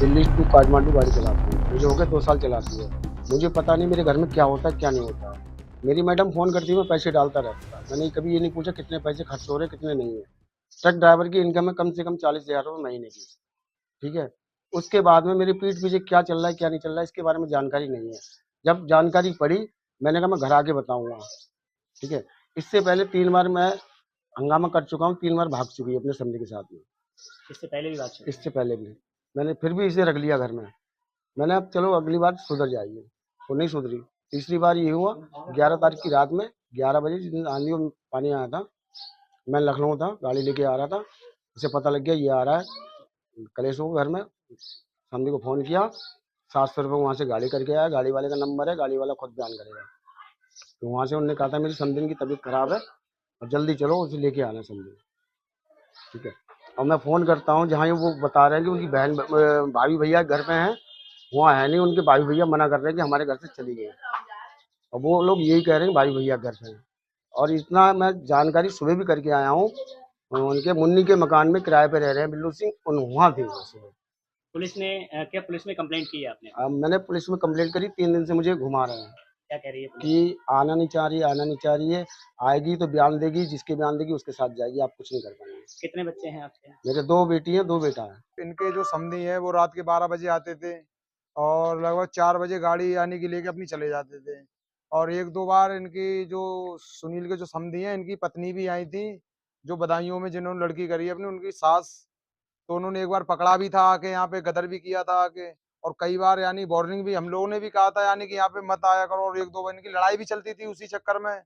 Delhi to Kathmandu गाड़ी चलाती है, मुझे हो गए 2 साल चलाती है। मुझे पता नहीं मेरे घर में क्या होता है, क्या नहीं होता है। मेरी मैडम फ़ोन करती है, मैं पैसे डालता रहता था। मैंने कभी ये नहीं पूछा कितने पैसे खर्च हो रहे हैं, कितने नहीं है। ट्रक ड्राइवर की इनकम है कम से कम 40,000 रुपए महीने की, ठीक है? उसके बाद में मेरी पीठ पीछे क्या चल रहा है, क्या नहीं चल रहा है, इसके बारे में जानकारी नहीं है। जब जानकारी पड़ी, मैंने कहा मैं घर आके बताऊँगा, ठीक है? इससे पहले 3 बार मैं हंगामा कर चुका हूँ, 3 बार भाग चुकी है अपने समधी के साथ में। इससे पहले भी बात चल इससे पहले भी। मैंने फिर भी इसे रख लिया घर में। मैंने अब चलो अगली बार सुधर जाएगी, वो नहीं सुधरी। तीसरी बार ये हुआ 11 तारीख की रात में 11 बजे जिस दिन आंधी और पानी आया था, मैं लखनऊ था, गाड़ी लेके आ रहा था। उसे पता लग गया ये आ रहा है कलेश हो घर में। समधी को फ़ोन किया, 700 रुपये वहाँ से गाड़ी करके आया, गाड़ी वाले का नंबर है, गाड़ी वाला खुद बयान करेगा। तो वहाँ से उन्होंने कहा था मेरी समधी की तबीयत खराब है और जल्दी चलो उसे लेके आना समधी, ठीक है? और मैं फ़ोन करता हूँ जहाँ वो बता रहे हैं कि उनकी बहन भाभी भैया घर पे हैं, वहाँ है नहीं, उनके भाई भैया मना कर रहे हैं कि हमारे घर से चली गई। और वो लोग यही कह रहे हैं भाई भैया घर पे हैं। और इतना मैं जानकारी सुबह भी करके आया हूँ, उनके मुन्नी के मकान में किराए पे रह रहे हैं बिल्लू सिंह, उन वहाँ थे वो सुबह। पुलिस ने क्या पुलिस में कंप्लेंट की है आपने? अब मैंने पुलिस में कंप्लेंट करी, 3 दिन से मुझे घुमा रहे हैं क्या कह रही है पुलिस? कि आना नहीं चाह रही है, आना नहीं चाह रही है। आएगी तो बयान देगी, जिसके बयान देगी उसके साथ जाएगी, आप कुछ नहीं कर पाएंगे। कितने बच्चे हैं आपके? मेरे 2 बेटी हैं, 2 बेटा है। इनके जो समधी हैं वो रात के 12 बजे आते थे और लगभग 4 बजे गाड़ी यानी कि लेके अपनी चले जाते थे। और 1-2 बार इनकी जो सुनील के जो समधी हैं, इनकी पत्नी भी आई थी, जो बदायूं में जिन्होंने लड़की करी है अपनी, उनकी सास। तो उन्होंने एक बार पकड़ा भी था आके, यहाँ पे गदर भी किया था आके। और कई बार यानी वार्निंग भी हम लोगों ने भी कहा था यानी कि यहाँ पे मत आया करो, और 1-2 बार इनकी लड़ाई भी चलती थी उसी चक्कर में।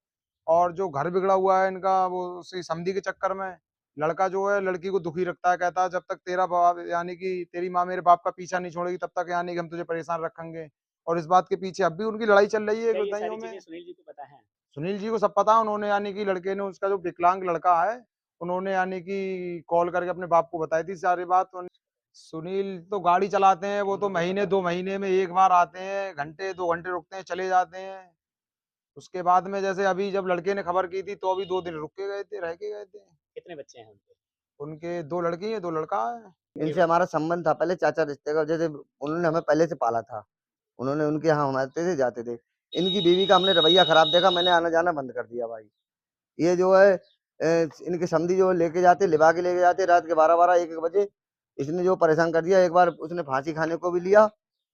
और जो घर बिगड़ा हुआ है इनका वो उसी समधी के चक्कर में। लड़का जो है लड़की को दुखी रखता है, कहता है जब तक तेरा बाप यानी कि तेरी माँ मेरे बाप का पीछा नहीं छोड़ेगी तब तक यानी कि हम तुझे परेशान रखेंगे। और इस बात के पीछे अब भी उनकी लड़ाई चल रही है क्या ये बदायूं सारी में। चीज़ें सुनील जी को पता है? सुनील जी को सब पता है, उन्होंने यानी कि लड़के ने उसका जो विकलांग लड़का है, उन्होंने यानी कि कॉल करके अपने बाप को बताई थी सारी बात। सुनील तो गाड़ी चलाते हैं, वो तो महीने 2 महीने में 1 बार आते हैं, घंटे 2 घंटे रुकते हैं, चले जाते हैं। उसके बाद में जैसे अभी जब लड़के ने खबर की थी तो अभी 2 दिन रुक के गए थे, रह के गए थे। कितने बच्चे हैं उनके? उनके 2 लड़की हैं, 2 लड़का है। इनसे हमारा संबंध था पहले चाचा रिश्ते का, जैसे उन्होंने हमें पहले से पाला था। उन्होंने उनके यहाँ हम आते थे, जाते थे। इनकी बीवी का हमने रवैया खराब देखा, मैंने आना-जाना बंद कर दिया भाई। ये जो है इनके समधी जो लेके जाते, लिवा के लेके जाते रात के 12-12, 1-1 बजे। इसने जो परेशान कर दिया, एक बार उसने फांसी खाने को भी लिया, तो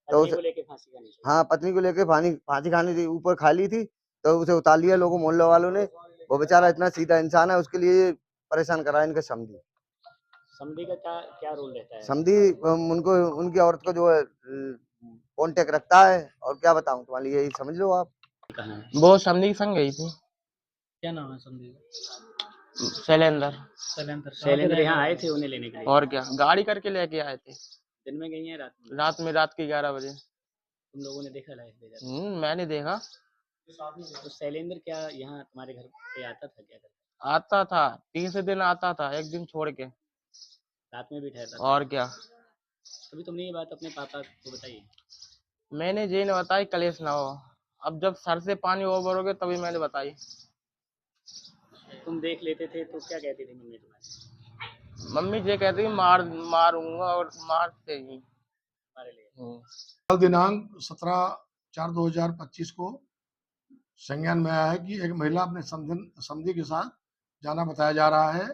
पत्नी उसे को लेके फांसी खानी चाहिए। हाँ, पत्नी को लेके फांसी खाने थी, ऊपर खा ली थी, तो उसे उतार लिया लोगों मोहल्ले वालों ने। वो बेचारा इतना सीधा इंसान है, उसके लिए परेशान करा इनके समधी। समधी का क्या क्या रोल रहता है? समधी उनको उनकी औरत को जो है कांटेक्ट रखता है, और क्या बताऊं तुम्हारे लिए, यही समझ लो आप। कहाँ है? वो समधी के संग गई थी। क्या नाम है समधी का? शैलेंद्र। शैलेंद्र यहाँ आए थे उन्हें लेने के लिए? और क्या, गाड़ी करके लेके आए थे। दिन में गई हैं रात में? रात के 11 बजे। तुम लोगों ने देखा लाइफ ले जाते? मैंने देखा। तो शैलेंद्र क्या यहाँ तुम्हारे घर पे आता था, क्या करता? आता था, तीसरे दिन आता था, एक दिन छोड़ के। रात में भी ठहरता था? और क्या। अभी तुमने ये बात अपने पापा को बताई? मैंने ये नहीं बताई कलेश ना हो। अब जब सर से पानी ओवर हो गया तभी मैंने बताई। तुम देख लेते थे तो क्या कहती थी मम्मी तुम्हारी? मम्मी ये कहती मारूंगा और मारते ही। हमारे लिए? कल दिनांक 17/4/2025 को संज्ञान में आया है कि एक महिला अपने समधी के साथ जाना बताया जा रहा है।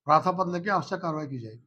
प्रार्थना पत्र लेके आवश्यक कार्रवाई की जाएगी।